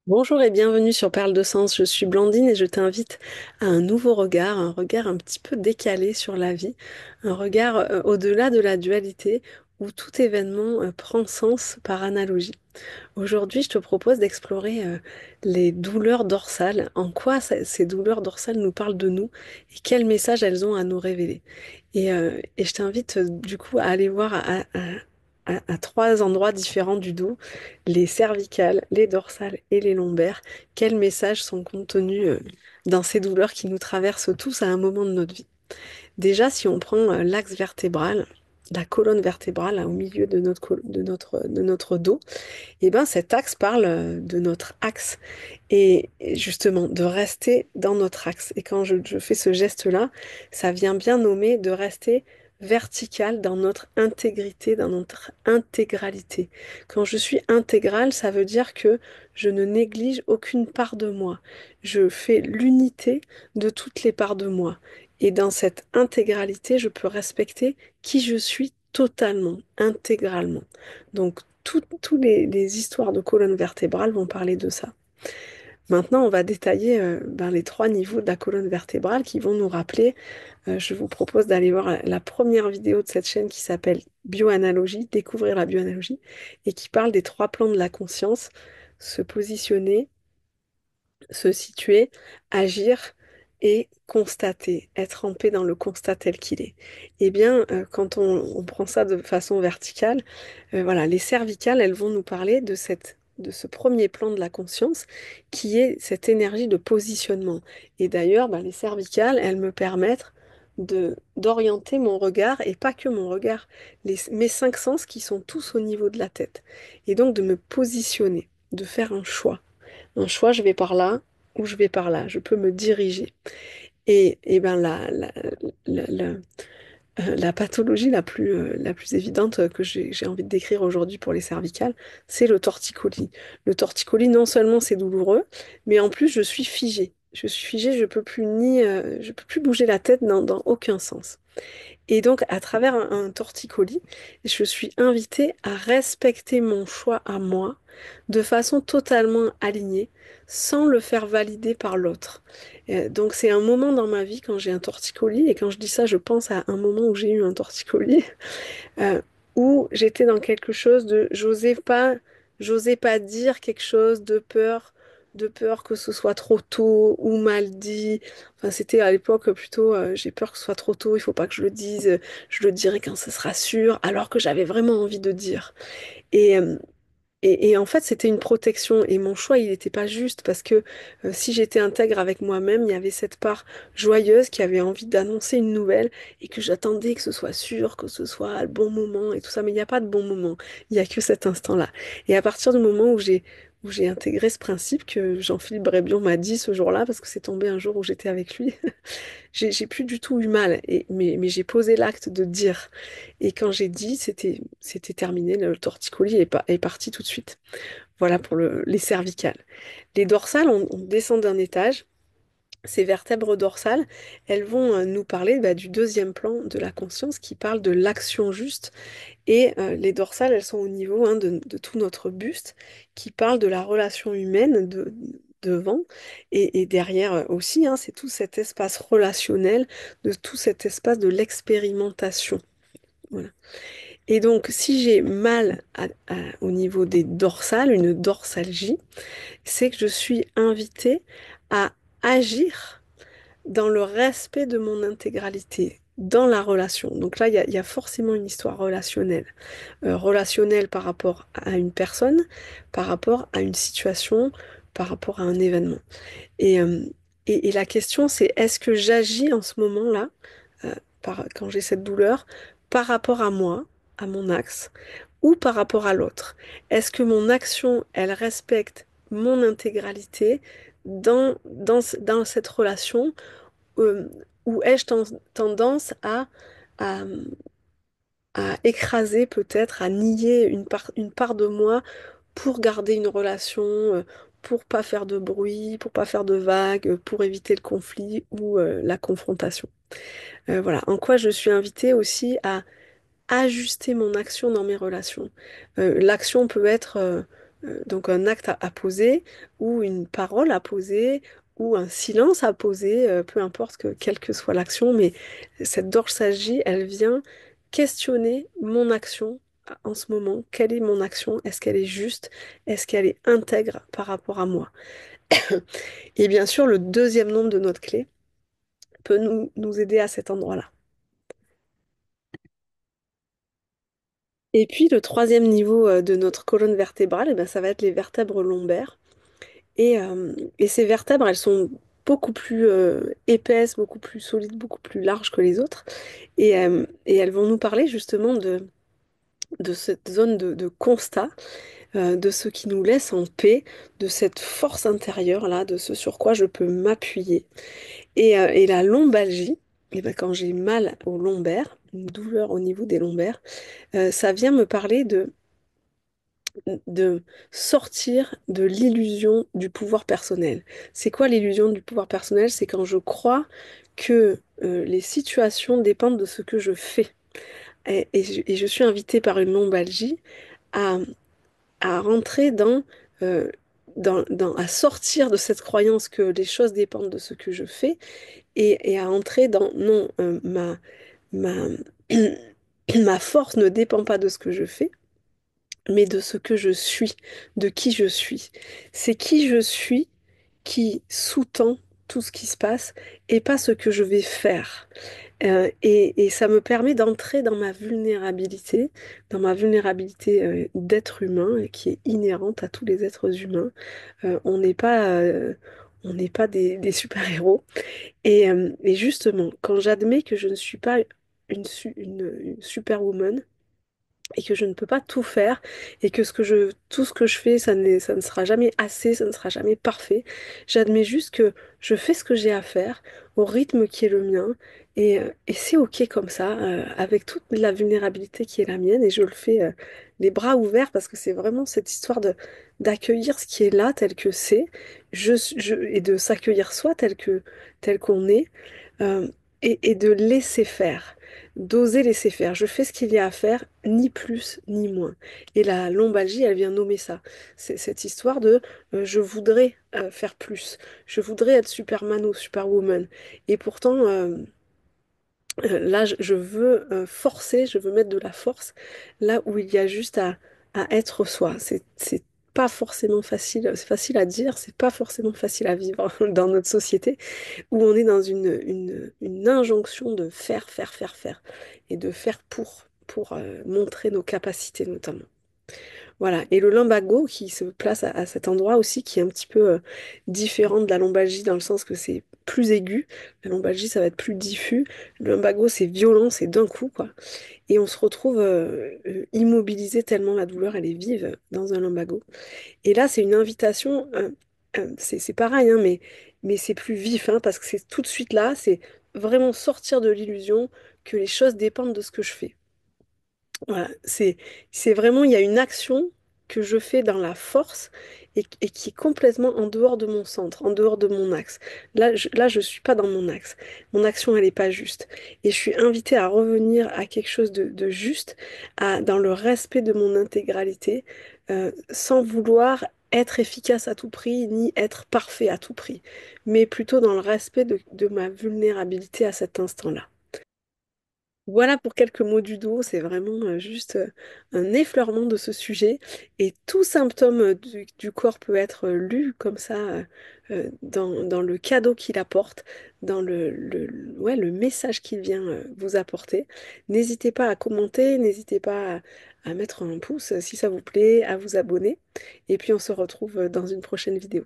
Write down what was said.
Bonjour et bienvenue sur Perle de Sens. Je suis Blandine et je t'invite à un nouveau regard, un regard un petit peu décalé sur la vie, un regard au-delà de la dualité où tout événement prend sens par analogie. Aujourd'hui, je te propose d'explorer les douleurs dorsales, en quoi ces douleurs dorsales nous parlent de nous et quel message elles ont à nous révéler. Et je t'invite du coup à aller voir à trois endroits différents du dos, les cervicales, les dorsales et les lombaires, quels messages sont contenus dans ces douleurs qui nous traversent tous à un moment de notre vie. Déjà, si on prend l'axe vertébral, la colonne vertébrale là, au milieu de notre dos, et ben cet axe parle de notre axe et justement de rester dans notre axe. Et quand je fais ce geste-là, ça vient bien nommer de rester vertical dans notre intégrité, dans notre intégralité. Quand je suis intégrale, ça veut dire que je ne néglige aucune part de moi. Je fais l'unité de toutes les parts de moi. Et dans cette intégralité, je peux respecter qui je suis totalement, intégralement. Donc, toutes les histoires de colonne vertébrale vont parler de ça. Maintenant, on va détailler les trois niveaux de la colonne vertébrale qui vont nous rappeler. Je vous propose d'aller voir la première vidéo de cette chaîne qui s'appelle Bioanalogie, découvrir la bioanalogie, et qui parle des trois plans de la conscience, se positionner, se situer, agir et constater, être en paix dans le constat tel qu'il est. Eh bien, quand on prend ça de façon verticale, voilà, les cervicales, elles vont nous parler de ce premier plan de la conscience qui est cette énergie de positionnement. Et d'ailleurs, les cervicales, elles me permettent d'orienter mon regard et pas que mon regard, mes cinq sens qui sont tous au niveau de la tête. Et donc de me positionner, de faire un choix. Un choix, je vais par là ou je vais par là. Je peux me diriger. Et ben la, la pathologie la plus évidente que j'ai envie de décrire aujourd'hui pour les cervicales, c'est le torticolis. Le torticolis, non seulement c'est douloureux, mais en plus je suis figée. Je suis figée, je peux plus bouger la tête dans aucun sens. Et donc, à travers un torticolis, je suis invitée à respecter mon choix à moi de façon totalement alignée, sans le faire valider par l'autre. Donc, c'est un moment dans ma vie quand j'ai un torticolis, et quand je dis ça, je pense à un moment où j'ai eu un torticolis, euh, où j'étais dans quelque chose de, j'osais pas dire quelque chose de peur que ce soit trop tôt ou mal dit. Enfin, c'était à l'époque plutôt, j'ai peur que ce soit trop tôt, il faut pas que je le dise, je le dirai quand ce sera sûr, alors que j'avais vraiment envie de dire. Et, euh, et en fait, c'était une protection. Et mon choix, il n'était pas juste parce que si j'étais intègre avec moi-même, il y avait cette part joyeuse qui avait envie d'annoncer une nouvelle et que j'attendais que ce soit sûr, que ce soit le bon moment et tout ça. Mais il n'y a pas de bon moment. Il n'y a que cet instant-là. Et à partir du moment où j'ai intégré ce principe que Jean-Philippe Brébion m'a dit ce jour-là, parce que c'est tombé un jour où j'étais avec lui, j'ai plus du tout eu mal, mais j'ai posé l'acte de dire. Et quand j'ai dit, c'était terminé, le torticolis est parti tout de suite. Voilà pour les cervicales. Les dorsales, on descend d'un étage. Ces vertèbres dorsales, elles vont nous parler du deuxième plan de la conscience qui parle de l'action juste. Et les dorsales, elles sont au niveau de tout notre buste, qui parle de la relation humaine devant et derrière aussi, hein, c'est tout cet espace relationnel, de tout cet espace de l'expérimentation. Voilà. Et donc, si j'ai mal au niveau des dorsales, une dorsalgie, c'est que je suis invitée à agir dans le respect de mon intégralité, dans la relation. Donc là, il y a forcément une histoire relationnelle. Relationnelle par rapport à une personne, par rapport à une situation, par rapport à un événement. Et, euh, et la question, c'est est-ce que j'agis en ce moment-là, euh, quand j'ai cette douleur, par rapport à moi, à mon axe, ou par rapport à l'autre? Est-ce que mon action, elle respecte mon intégralité dans cette relation, euh, ou ai-je tendance à, à écraser peut-être, à nier une part de moi pour garder une relation, pour pas faire de bruit, pour pas faire de vagues, pour éviter le conflit ou la confrontation. Voilà, en quoi je suis invitée aussi à ajuster mon action dans mes relations. L'action peut être donc un acte à poser, ou une parole à poser, ou un silence à poser, peu importe quelle que soit l'action, mais cette dorsalgie, elle vient questionner mon action en ce moment. Quelle est mon action? Est-ce qu'elle est juste? Est-ce qu'elle est intègre par rapport à moi? Et bien sûr, le deuxième nombre de notre clé peut nous aider à cet endroit-là. Et puis le troisième niveau de notre colonne vertébrale, eh ben, ça va être les vertèbres lombaires. Et ces vertèbres, elles sont beaucoup plus épaisses, beaucoup plus solides, beaucoup plus larges que les autres. Et elles vont nous parler justement de cette zone de constat, de ce qui nous laisse en paix, de cette force intérieure là, de ce sur quoi je peux m'appuyer. Et la lombalgie, eh ben, quand j'ai mal au lombaire, une douleur au niveau des lombaires, ça vient me parler de sortir de l'illusion du pouvoir personnel. C'est quoi l'illusion du pouvoir personnel? C'est quand je crois que les situations dépendent de ce que je fais. Et je suis invitée par une lombalgie à, à rentrer à sortir de cette croyance que les choses dépendent de ce que je fais et à entrer dans, non, ma, ma force ne dépend pas de ce que je fais, mais de ce que je suis, de qui je suis. C'est qui je suis qui sous-tend tout ce qui se passe et pas ce que je vais faire. Et ça me permet d'entrer dans ma vulnérabilité d'être humain qui est inhérente à tous les êtres humains. On n'est pas des super-héros. Et justement, quand j'admets que je ne suis pas une superwoman, et que je ne peux pas tout faire et que tout ce que je fais, ça ne sera jamais assez, ça ne sera jamais parfait. J'admets juste que je fais ce que j'ai à faire au rythme qui est le mien et c'est ok comme ça, avec toute la vulnérabilité qui est la mienne et je le fais les bras ouverts parce que c'est vraiment cette histoire d'accueillir ce qui est là tel que c'est et de s'accueillir soi tel qu'on est euh, et de laisser faire, d'oser laisser faire. Je fais ce qu'il y a à faire, ni plus ni moins. Et la lombalgie, elle vient nommer ça. C'est cette histoire de je voudrais faire plus, je voudrais être Superman ou Superwoman. Et pourtant, là, je veux forcer, je veux mettre de la force là où il y a juste à être soi. C'est pas forcément facile, c'est facile à dire, c'est pas forcément facile à vivre dans notre société où on est dans une injonction de faire, faire, faire, faire, et de faire pour montrer nos capacités notamment. Voilà, et le lumbago qui se place à cet endroit aussi, qui est un petit peu différent de la lombalgie dans le sens que c'est plus aigu, la lombalgie ça va être plus diffus, le lumbago c'est violent, c'est d'un coup quoi, et on se retrouve immobilisé tellement la douleur elle est vive dans un lumbago. Et là, c'est une invitation, c'est pareil, hein, mais c'est plus vif, hein, parce que c'est tout de suite là, c'est vraiment sortir de l'illusion que les choses dépendent de ce que je fais. Voilà, c'est vraiment, il y a une action que je fais dans la force et qui est complètement en dehors de mon centre, en dehors de mon axe. Là, je suis pas dans mon axe. Mon action, elle n'est pas juste. Et je suis invitée à revenir à quelque chose de juste, dans le respect de mon intégralité, sans vouloir être efficace à tout prix, ni être parfait à tout prix, mais plutôt dans le respect de ma vulnérabilité à cet instant-là. Voilà pour quelques mots du dos, c'est vraiment juste un effleurement de ce sujet et tout symptôme du corps peut être lu comme ça dans le cadeau qu'il apporte, dans ouais, le message qu'il vient vous apporter. N'hésitez pas à commenter, n'hésitez pas à mettre un pouce si ça vous plaît, à vous abonner et puis on se retrouve dans une prochaine vidéo.